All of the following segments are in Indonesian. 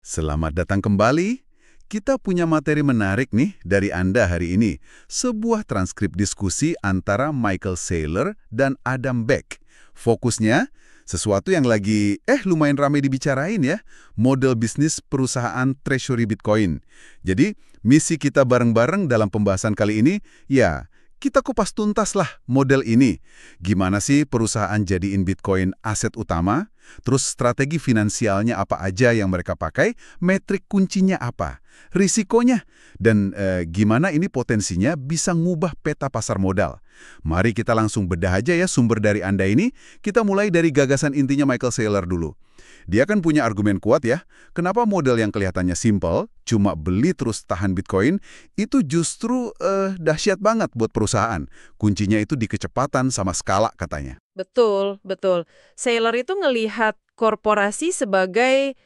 Selamat datang kembali. Kita punya materi menarik nih dari Anda hari ini. Sebuah transkrip diskusi antara Michael Saylor dan Adam Back. Fokusnya, sesuatu yang lagi lumayan ramai dibicarain ya, model bisnis perusahaan treasury Bitcoin. Jadi, misi kita bareng-bareng dalam pembahasan kali ini, ya, kita kupas tuntas lah model ini. Gimana sih perusahaan jadiin Bitcoin aset utama? Terus strategi finansialnya apa aja yang mereka pakai? Metrik kuncinya apa? Risikonya? Dan gimana ini potensinya bisa ngubah peta pasar modal? Mari kita langsung bedah aja ya sumber dari Anda ini. Kita mulai dari gagasan intinya Michael Saylor dulu. Dia kan punya argumen kuat ya, kenapa model yang kelihatannya simple, cuma beli terus tahan Bitcoin, itu justru dahsyat banget buat perusahaan. Kuncinya itu di kecepatan sama skala katanya. Betul, betul. Saylor itu ngelihat korporasi sebagai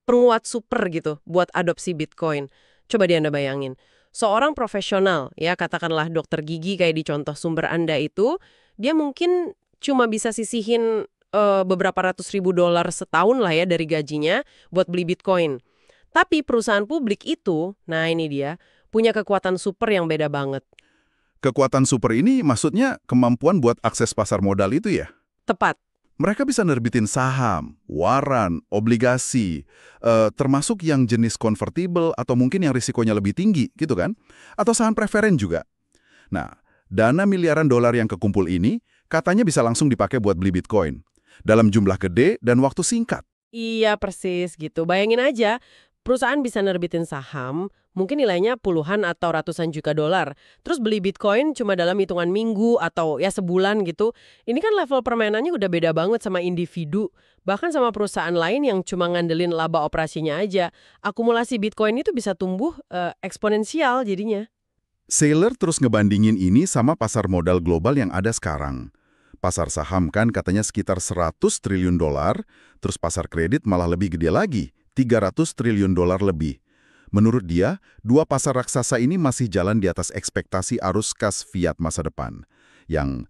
penguat super gitu buat adopsi Bitcoin. Coba Anda bayangin, seorang profesional, ya katakanlah dokter gigi kayak di contoh sumber Anda itu, dia mungkin cuma bisa sisihin beberapa ratus ribu dolar setahun lah ya dari gajinya buat beli Bitcoin. Tapi perusahaan publik itu, nah ini dia, punya kekuatan super yang beda banget. Kekuatan super ini maksudnya kemampuan buat akses pasar modal itu ya? Tepat. Mereka bisa nerbitin saham, waran, obligasi, termasuk yang jenis convertible atau mungkin yang risikonya lebih tinggi gitu kan? Atau saham preferen juga. Nah, dana miliaran dolar yang kekumpul ini katanya bisa langsung dipakai buat beli Bitcoin. Dalam jumlah gede dan waktu singkat. Iya persis gitu. Bayangin aja, perusahaan bisa nerbitin saham, mungkin nilainya puluhan atau ratusan juta dolar. Terus beli Bitcoin cuma dalam hitungan minggu atau ya sebulan gitu. Ini kan level permainannya udah beda banget sama individu. Bahkan sama perusahaan lain yang cuma ngandelin laba operasinya aja. Akumulasi Bitcoin itu bisa tumbuh eksponensial jadinya. Saylor terus ngebandingin ini sama pasar modal global yang ada sekarang. Pasar saham kan katanya sekitar 100 triliun dolar, terus pasar kredit malah lebih gede lagi, 300 triliun dolar lebih. Menurut dia, dua pasar raksasa ini masih jalan di atas ekspektasi arus kas fiat masa depan, yang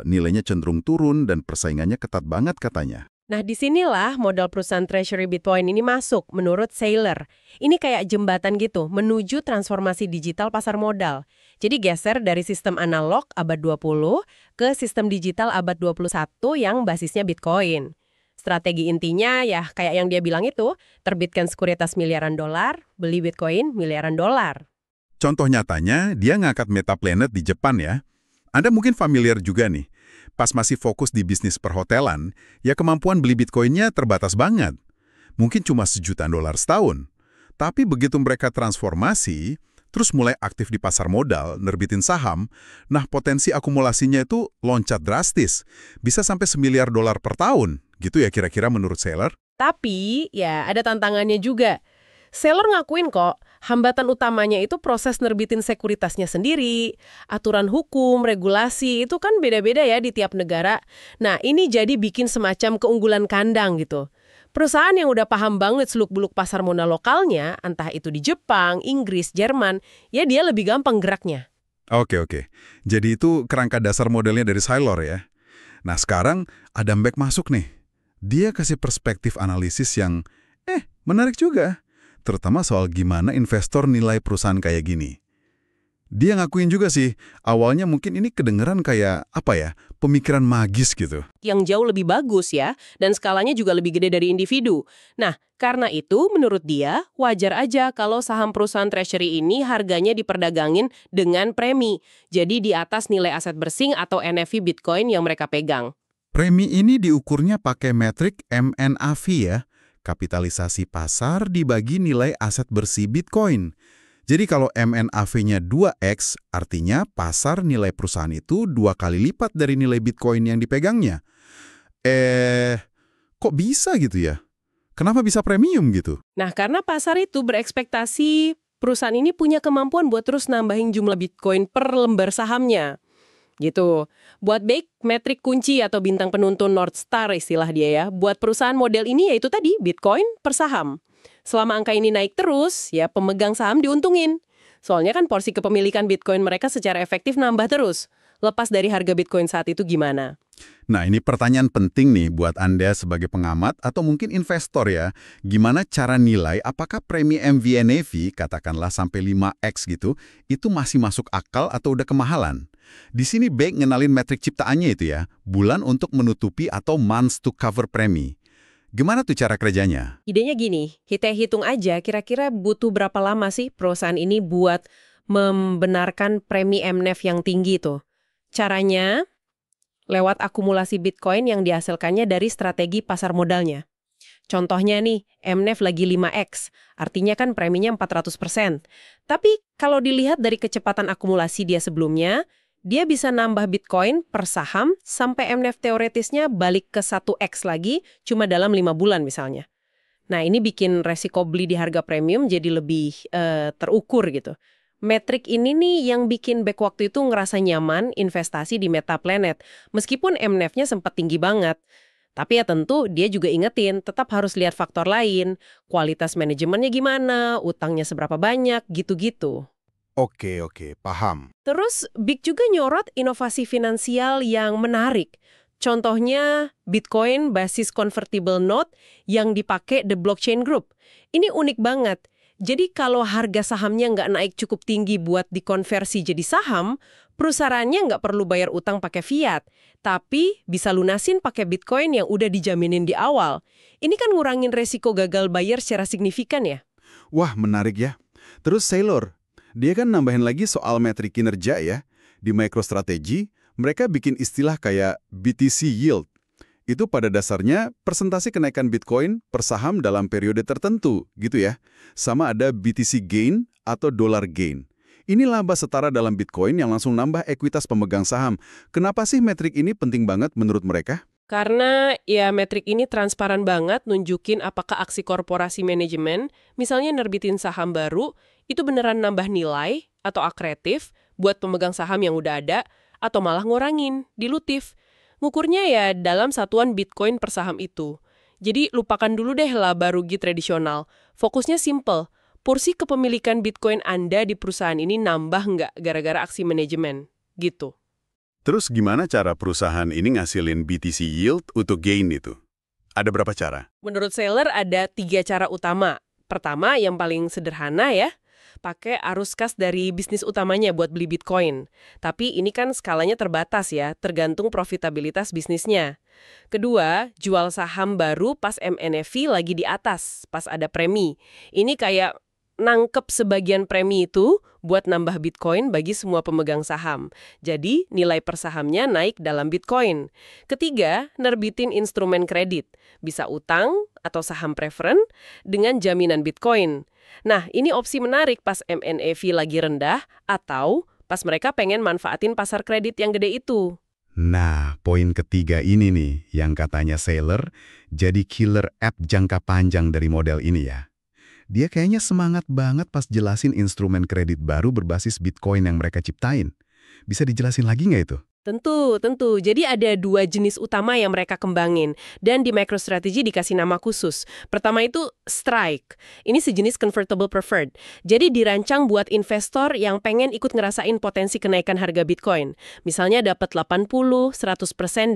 nilainya cenderung turun dan persaingannya ketat banget katanya. Nah, disinilah modal perusahaan treasury Bitcoin ini masuk, menurut Saylor. Ini kayak jembatan gitu, menuju transformasi digital pasar modal. Jadi geser dari sistem analog abad 20 ke sistem digital abad 21 yang basisnya Bitcoin. Strategi intinya ya kayak yang dia bilang itu, terbitkan sekuritas miliaran dolar, beli Bitcoin miliaran dolar. Contoh nyatanya, dia ngangkat Metaplanet di Jepang ya. Anda mungkin familiar juga nih. Pas masih fokus di bisnis perhotelan, ya kemampuan beli Bitcoin-nya terbatas banget. Mungkin cuma $1 juta setahun. Tapi begitu mereka transformasi, terus mulai aktif di pasar modal, nerbitin saham, nah potensi akumulasinya itu loncat drastis. Bisa sampai $1 miliar per tahun. Gitu ya kira-kira menurut Saylor. Tapi ya ada tantangannya juga. Saylor ngakuin kok, hambatan utamanya itu proses nerbitin sekuritasnya sendiri. Aturan hukum, regulasi, itu kan beda-beda ya di tiap negara. Nah, ini jadi bikin semacam keunggulan kandang gitu. Perusahaan yang udah paham banget seluk-beluk pasar modal lokalnya, entah itu di Jepang, Inggris, Jerman, ya dia lebih gampang geraknya. Oke. Jadi itu kerangka dasar modelnya dari Saylor ya. Nah sekarang Adam Back masuk nih. Dia kasih perspektif analisis yang menarik juga. Terutama soal gimana investor nilai perusahaan kayak gini. Dia ngakuin juga sih, awalnya mungkin ini kedengeran kayak, pemikiran magis gitu. Yang jauh lebih bagus ya, dan skalanya juga lebih gede dari individu. Nah, karena itu menurut dia, wajar aja kalau saham perusahaan treasury ini harganya diperdagangin dengan premi. Jadi di atas nilai aset bersih atau NAV Bitcoin yang mereka pegang. Premi ini diukurnya pakai metrik MNAV ya. Kapitalisasi pasar dibagi nilai aset bersih Bitcoin. Jadi kalau MNAV-nya 2x, artinya pasar nilai perusahaan itu 2 kali lipat dari nilai Bitcoin yang dipegangnya. Kok bisa gitu ya? Kenapa bisa premium gitu? Nah, karena pasar itu berekspektasi perusahaan ini punya kemampuan buat terus nambahin jumlah Bitcoin per lembar sahamnya. Gitu. Buat Back, metrik kunci atau bintang penuntun North Star istilah dia ya, buat perusahaan model ini yaitu tadi Bitcoin per saham. Selama angka ini naik terus, ya pemegang saham diuntungin. Soalnya kan porsi kepemilikan Bitcoin mereka secara efektif nambah terus. Lepas dari harga Bitcoin saat itu gimana. Nah, ini pertanyaan penting nih buat Anda sebagai pengamat atau mungkin investor ya. Gimana cara nilai apakah premi MVNAV, katakanlah sampai 5x gitu, itu masih masuk akal atau udah kemahalan? Di sini Beck ngenalin metrik ciptaannya itu ya, bulan untuk menutupi atau months to cover premi. Gimana tuh cara kerjanya? Idenya gini, kita hitung aja kira-kira butuh berapa lama sih perusahaan ini buat membenarkan premi MNEF yang tinggi tuh. Caranya lewat akumulasi Bitcoin yang dihasilkannya dari strategi pasar modalnya. Contohnya nih, MNEF lagi 5x, artinya kan preminya 400%. Tapi kalau dilihat dari kecepatan akumulasi dia sebelumnya, dia bisa nambah Bitcoin per saham sampai MNEF teoretisnya balik ke 1x lagi cuma dalam 5 bulan misalnya. Nah, ini bikin resiko beli di harga premium jadi lebih terukur gitu. Metrik ini nih yang bikin Beck waktu itu ngerasa nyaman investasi di Metaplanet, meskipun MNEF-nya sempat tinggi banget. Tapi ya tentu dia juga ingetin tetap harus lihat faktor lain, kualitas manajemennya gimana, utangnya seberapa banyak, gitu-gitu. Oke, paham. Terus Big juga nyorot inovasi finansial yang menarik. Contohnya Bitcoin basis convertible note yang dipakai The Blockchain Group. Ini unik banget. Jadi kalau harga sahamnya nggak naik cukup tinggi buat dikonversi jadi saham, perusahaannya nggak perlu bayar utang pakai fiat, tapi bisa lunasin pakai Bitcoin yang udah dijaminin di awal. Ini kan ngurangin resiko gagal bayar secara signifikan ya. Wah, menarik ya. Terus Saylor, dia kan nambahin lagi soal metrik kinerja ya. Di MicroStrategy, mereka bikin istilah kayak BTC Yield. Itu pada dasarnya persentase kenaikan Bitcoin per saham dalam periode tertentu, gitu ya. Sama ada BTC Gain atau Dollar Gain. Ini laba setara dalam Bitcoin yang langsung nambah ekuitas pemegang saham. Kenapa sih metrik ini penting banget menurut mereka? Karena ya metrik ini transparan banget nunjukin apakah aksi korporasi manajemen, misalnya nerbitin saham baru, itu beneran nambah nilai atau akretif buat pemegang saham yang udah ada, atau malah ngurangin, dilutif. Ngukurnya ya dalam satuan Bitcoin per saham itu. Jadi lupakan dulu deh laba rugi tradisional. Fokusnya simple. Porsi kepemilikan Bitcoin Anda di perusahaan ini nambah nggak gara-gara aksi manajemen? Gitu. Terus gimana cara perusahaan ini ngasilin BTC Yield untuk gain itu? Ada berapa cara? Menurut Saylor ada 3 cara utama. Pertama, yang paling sederhana ya, pakai arus kas dari bisnis utamanya buat beli Bitcoin. Tapi ini kan skalanya terbatas ya, tergantung profitabilitas bisnisnya. Kedua, jual saham baru pas MNAV lagi di atas, pas ada premi. Ini kayak nangkep sebagian premi itu buat nambah Bitcoin bagi semua pemegang saham. Jadi, nilai per sahamnya naik dalam Bitcoin. Ketiga, nerbitin instrumen kredit. Bisa utang atau saham preferen dengan jaminan Bitcoin. Nah, ini opsi menarik pas MNAV lagi rendah atau pas mereka pengen manfaatin pasar kredit yang gede itu. Nah, poin ketiga ini nih yang katanya Saylor jadi killer app jangka panjang dari model ini ya. Dia kayaknya semangat banget pas jelasin instrumen kredit baru berbasis Bitcoin yang mereka ciptain. Bisa dijelasin lagi nggak itu? Tentu. Jadi ada 2 jenis utama yang mereka kembangin. Dan di MicroStrategy dikasih nama khusus. Pertama itu Strike. Ini sejenis convertible preferred. Jadi dirancang buat investor yang pengen ikut ngerasain potensi kenaikan harga Bitcoin. Misalnya dapat 80-100%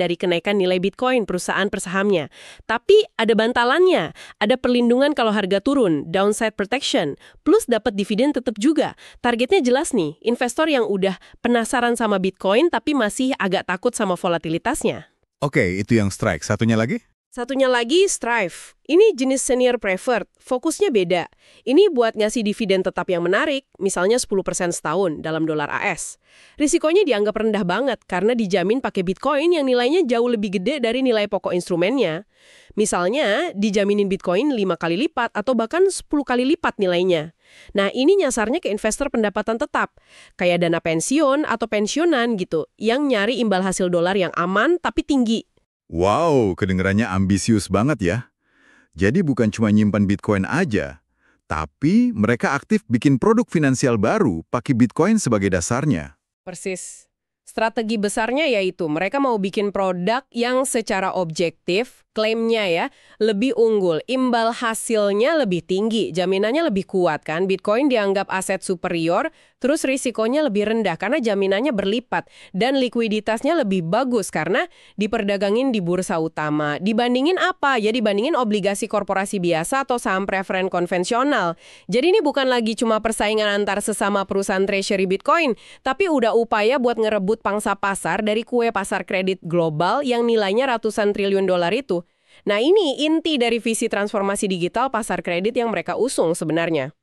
dari kenaikan nilai Bitcoin perusahaan per sahamnya. Tapi ada bantalannya. Ada perlindungan kalau harga turun, downside protection. Plus dapat dividen tetap juga. Targetnya jelas nih, investor yang udah penasaran sama Bitcoin tapi masih agak takut sama volatilitasnya. Oke, itu yang Strike. Satunya lagi? Satunya lagi Strive. Ini jenis senior preferred, fokusnya beda. Ini buat ngasih dividen tetap yang menarik, misalnya 10% setahun dalam dolar AS. Risikonya dianggap rendah banget karena dijamin pakai Bitcoin yang nilainya jauh lebih gede dari nilai pokok instrumennya. Misalnya, dijaminin Bitcoin 5 kali lipat atau bahkan 10 kali lipat nilainya. Nah, ini nyasarnya ke investor pendapatan tetap, kayak dana pensiun atau pensiunan gitu, yang nyari imbal hasil dolar yang aman tapi tinggi. Wow, kedengarannya ambisius banget ya. Jadi bukan cuma nyimpan Bitcoin aja, tapi mereka aktif bikin produk finansial baru pakai Bitcoin sebagai dasarnya. Persis. Strategi besarnya yaitu mereka mau bikin produk yang secara objektif Klaimnya ya, lebih unggul, imbal hasilnya lebih tinggi, jaminannya lebih kuat kan. Bitcoin dianggap aset superior, terus risikonya lebih rendah karena jaminannya berlipat. Dan likuiditasnya lebih bagus karena diperdagangin di bursa utama. Dibandingin apa? Ya dibandingin obligasi korporasi biasa atau saham preferen konvensional. Jadi ini bukan lagi cuma persaingan antar sesama perusahaan treasury Bitcoin, tapi udah upaya buat ngerebut pangsa pasar dari kue pasar kredit global yang nilainya ratusan triliun dolar itu. Nah ini inti dari visi transformasi digital pasar kredit yang mereka usung sebenarnya.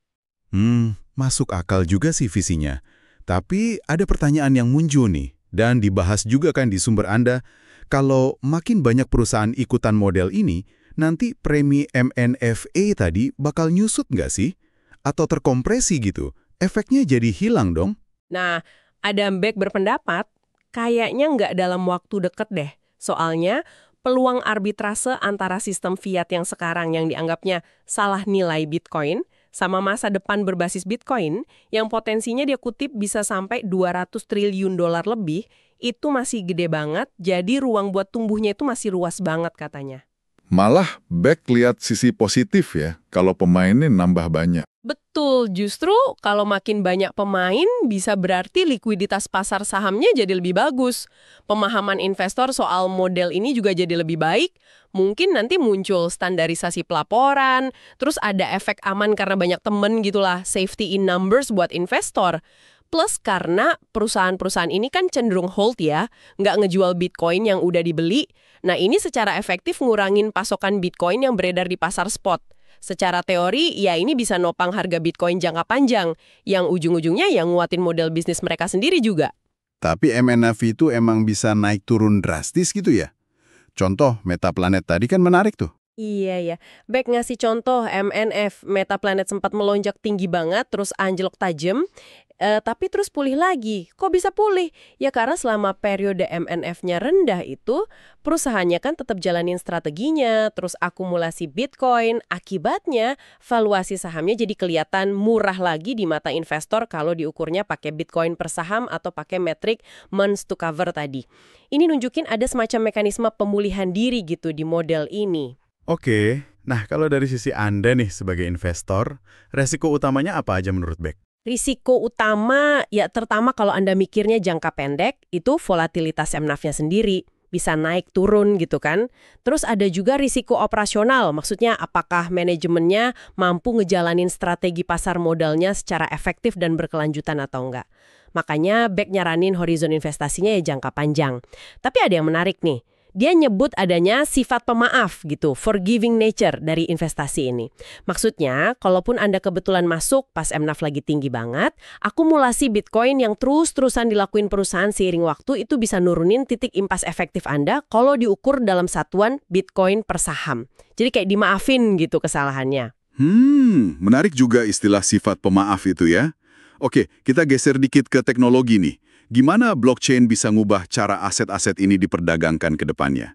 Masuk akal juga sih visinya. Tapi ada pertanyaan yang muncul nih, dan dibahas juga kan di sumber Anda. Kalau makin banyak perusahaan ikutan model ini, nanti premi MNFA tadi bakal nyusut nggak sih? Atau terkompresi gitu? Efeknya jadi hilang dong? Nah, Adam Back berpendapat, kayaknya nggak dalam waktu deket deh. Soalnya, peluang arbitrase antara sistem fiat yang sekarang yang dianggapnya salah nilai Bitcoin sama masa depan berbasis Bitcoin yang potensinya dia kutip bisa sampai 200 triliun dolar lebih, itu masih gede banget, jadi ruang buat tumbuhnya itu masih luas banget katanya. Malah Beck lihat sisi positif ya, kalau pemainnya nambah banyak. Betul, justru kalau makin banyak pemain bisa berarti likuiditas pasar sahamnya jadi lebih bagus. Pemahaman investor soal model ini juga jadi lebih baik. Mungkin nanti muncul standarisasi pelaporan, terus ada efek aman karena banyak temen gitulah, safety in numbers buat investor. Plus karena perusahaan-perusahaan ini kan cenderung hold ya, nggak ngejual Bitcoin yang udah dibeli. Nah ini secara efektif ngurangin pasokan Bitcoin yang beredar di pasar spot. Secara teori, ya ini bisa nopang harga Bitcoin jangka panjang, yang ujung-ujungnya yang nguatin model bisnis mereka sendiri juga. Tapi MNF itu emang bisa naik turun drastis gitu ya? Contoh, Metaplanet tadi kan menarik tuh. Iya ya, Beck ngasih contoh MNF, Metaplanet sempat melonjak tinggi banget, terus anjlok tajam, tapi terus pulih lagi. Kok bisa pulih? Ya karena selama periode MNF-nya rendah itu, perusahaannya kan tetap jalanin strateginya, terus akumulasi Bitcoin, akibatnya valuasi sahamnya jadi kelihatan murah lagi di mata investor kalau diukurnya pakai Bitcoin per saham atau pakai metrik months to cover tadi. Ini nunjukin ada semacam mekanisme pemulihan diri gitu di model ini. Oke, nah kalau dari sisi Anda nih sebagai investor, resiko utamanya apa aja menurut Beck? Risiko utama, ya terutama kalau Anda mikirnya jangka pendek, itu volatilitas MNAV-nya sendiri. Bisa naik turun gitu kan. Terus ada juga risiko operasional, maksudnya apakah manajemennya mampu ngejalanin strategi pasar modalnya secara efektif dan berkelanjutan atau enggak. Makanya Beck nyaranin horizon investasinya ya jangka panjang. Tapi ada yang menarik nih. Dia nyebut adanya sifat pemaaf gitu, forgiving nature dari investasi ini. Maksudnya, kalaupun Anda kebetulan masuk pas MNAV lagi tinggi banget, akumulasi Bitcoin yang terus-terusan dilakuin perusahaan seiring waktu itu bisa nurunin titik impas efektif Anda kalau diukur dalam satuan Bitcoin per saham. Jadi kayak dimaafin gitu kesalahannya. Menarik juga istilah sifat pemaaf itu ya. Oke, kita geser dikit ke teknologi nih. Gimana blockchain bisa ngubah cara aset-aset ini diperdagangkan ke depannya?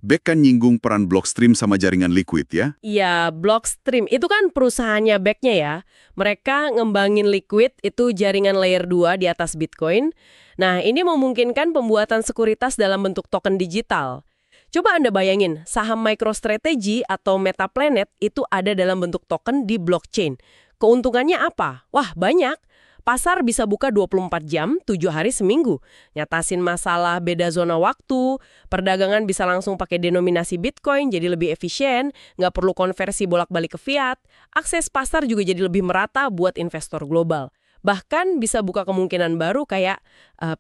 Beck kan nyinggung peran Blockstream sama jaringan liquid ya? Iya, Blockstream itu kan perusahaannya Beck-nya ya. Mereka ngembangin liquid itu jaringan layer 2 di atas Bitcoin. Nah, ini memungkinkan pembuatan sekuritas dalam bentuk token digital. Coba Anda bayangin, saham MicroStrategy atau Metaplanet itu ada dalam bentuk token di blockchain. Keuntungannya apa? Wah, banyak. Pasar bisa buka 24 jam, 7 hari seminggu. Nyatasin masalah beda zona waktu, perdagangan bisa langsung pakai denominasi Bitcoin jadi lebih efisien, nggak perlu konversi bolak-balik ke fiat, akses pasar juga jadi lebih merata buat investor global. Bahkan bisa buka kemungkinan baru kayak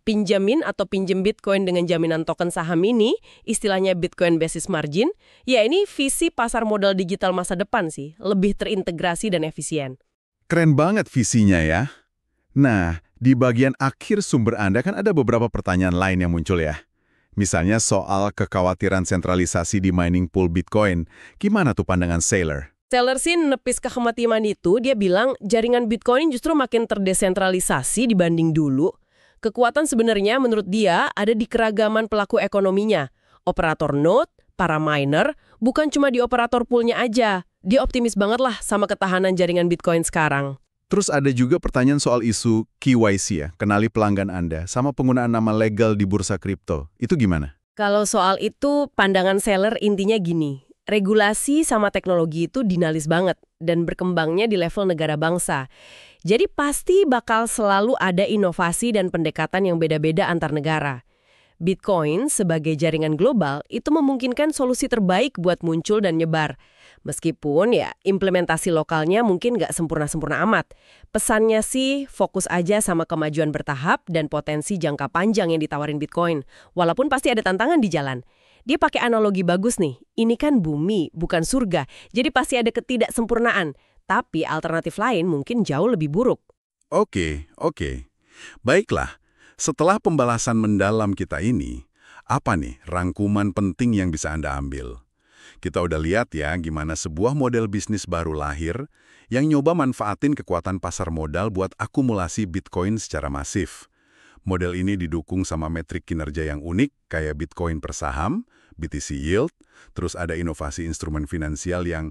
pinjamin atau pinjem Bitcoin dengan jaminan token saham ini, istilahnya Bitcoin basis margin. Ya ini visi pasar modal digital masa depan sih, lebih terintegrasi dan efisien. Keren banget visinya ya. Nah, di bagian akhir sumber Anda kan ada beberapa pertanyaan lain yang muncul ya. Misalnya soal kekhawatiran sentralisasi di mining pool Bitcoin. Gimana tuh pandangan Saylor? Saylor sih nepis kekhawatiran itu, dia bilang jaringan Bitcoin justru makin terdesentralisasi dibanding dulu. Kekuatan sebenarnya menurut dia ada di keragaman pelaku ekonominya. Operator node, para miner, bukan cuma di operator poolnya aja. Dia optimis banget lah sama ketahanan jaringan Bitcoin sekarang. Terus ada juga pertanyaan soal isu KYC ya, kenali pelanggan Anda, sama penggunaan nama legal di bursa kripto. Itu gimana? Kalau soal itu, pandangan Saylor intinya gini. Regulasi sama teknologi itu dinamis banget dan berkembangnya di level negara bangsa. Jadi pasti bakal selalu ada inovasi dan pendekatan yang beda-beda antar negara. Bitcoin sebagai jaringan global itu memungkinkan solusi terbaik buat muncul dan nyebar. Meskipun ya implementasi lokalnya mungkin nggak sempurna-sempurna amat. Pesannya sih fokus aja sama kemajuan bertahap dan potensi jangka panjang yang ditawarin Bitcoin. Walaupun pasti ada tantangan di jalan. Dia pakai analogi bagus nih, ini kan bumi, bukan surga. Jadi pasti ada ketidaksempurnaan. Tapi alternatif lain mungkin jauh lebih buruk. Oke. Baiklah, setelah pembalasan mendalam kita ini, apa nih rangkuman penting yang bisa Anda ambil? Kita udah lihat ya gimana sebuah model bisnis baru lahir yang nyoba manfaatin kekuatan pasar modal buat akumulasi Bitcoin secara masif. Model ini didukung sama metrik kinerja yang unik kayak Bitcoin per saham, BTC Yield, terus ada inovasi instrumen finansial yang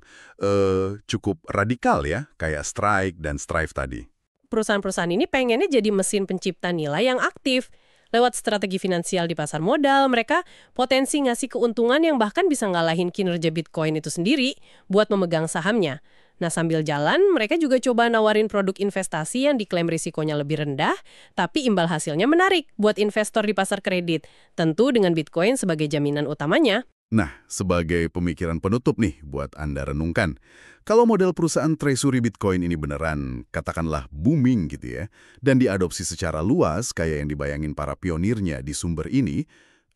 cukup radikal ya, kayak Strike dan Strive tadi. Perusahaan-perusahaan ini pengennya jadi mesin pencipta nilai yang aktif. Lewat strategi finansial di pasar modal, mereka potensi ngasih keuntungan yang bahkan bisa ngalahin kinerja Bitcoin itu sendiri buat memegang sahamnya. Nah, sambil jalan, mereka juga coba nawarin produk investasi yang diklaim risikonya lebih rendah, tapi imbal hasilnya menarik buat investor di pasar kredit, tentu dengan Bitcoin sebagai jaminan utamanya. Nah, sebagai pemikiran penutup nih buat Anda renungkan, kalau model perusahaan treasury Bitcoin ini beneran, katakanlah booming gitu ya, dan diadopsi secara luas kayak yang dibayangin para pionirnya di sumber ini,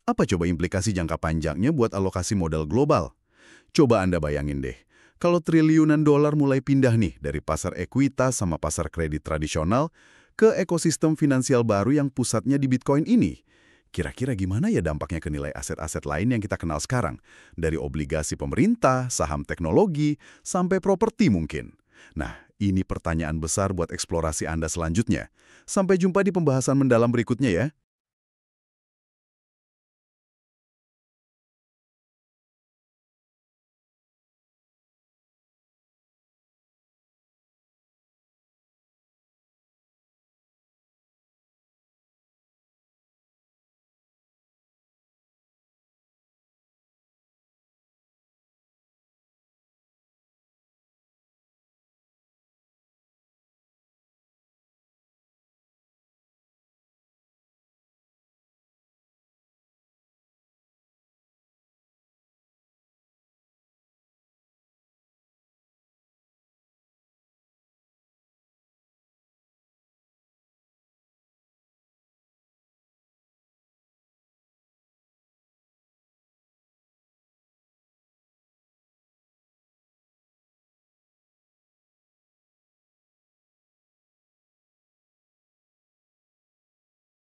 apa coba implikasi jangka panjangnya buat alokasi modal global? Coba Anda bayangin deh, kalau triliunan dolar mulai pindah nih dari pasar ekuitas sama pasar kredit tradisional ke ekosistem finansial baru yang pusatnya di Bitcoin ini. Kira-kira gimana ya dampaknya ke nilai aset-aset lain yang kita kenal sekarang? Dari obligasi pemerintah, saham teknologi, sampai properti mungkin. Nah, ini pertanyaan besar buat eksplorasi Anda selanjutnya. Sampai jumpa di pembahasan mendalam berikutnya ya.